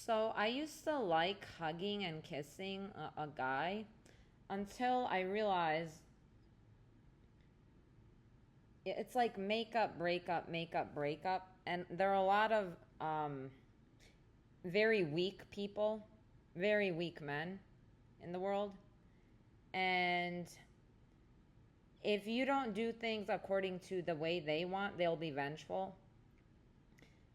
So I used to like hugging and kissing a guy until I realized it's like makeup, breakup, makeup, breakup. And there are a lot of very weak people, very weak men in the world. And if you don't do things according to the way they want, they'll be vengeful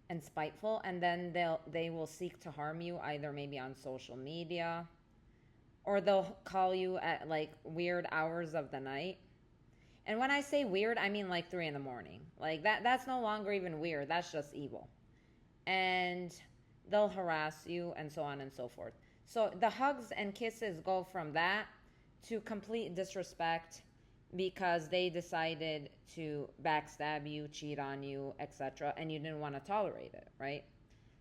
and spiteful, and then they will seek to harm you, either maybe on social media, or they'll call you at like weird hours of the night. And when I say weird, I mean like 3 a.m. Like that's no longer even weird, that's just evil. And they'll harass you and so on and so forth. So the hugs and kisses go from that to complete disrespect because they decided to backstab you, cheat on you, etc., and you didn't want to tolerate it, right?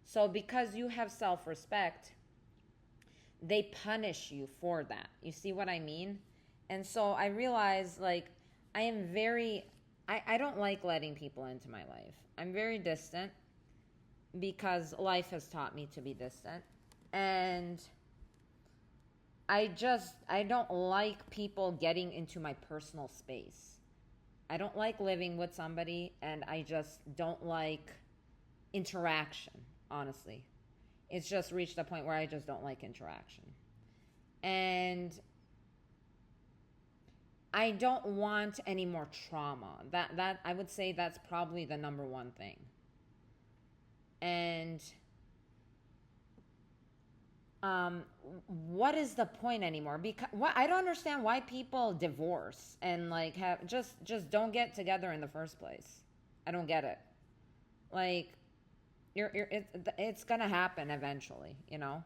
So because you have self-respect, they punish you for that. You see what I mean? And so I realized, like, I don't like letting people into my life. I'm very distant because life has taught me to be distant. And I don't like people getting into my personal space. I don't like living with somebody, and I just don't like interaction, honestly. It's just reached a point where I just don't like interaction. And I don't want any more trauma. That I would say that's probably the number one thing. And what is the point anymore? Because I don't understand why people divorce and like have just don't get together in the first place. I don't get it. Like it's gonna happen eventually, you know.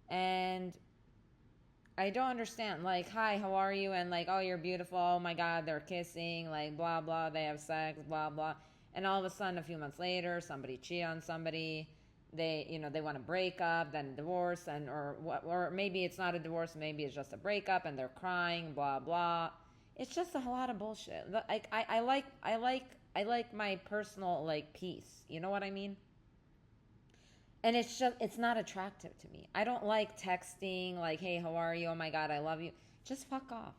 And I don't understand. Like, hi, how are you? And like, oh, you're beautiful. Oh my God, they're kissing. Like, blah blah. They have sex. Blah blah. And all of a sudden, a few months later, somebody cheat on somebody. They want to break up, then divorce, or maybe it's not a divorce, maybe it's just a breakup, and they're crying, blah blah. It's just a lot of bullshit. Like I like my personal like peace. You know what I mean? And it's not attractive to me. I don't like texting like, hey, how are you? Oh my God, I love you. Just fuck off.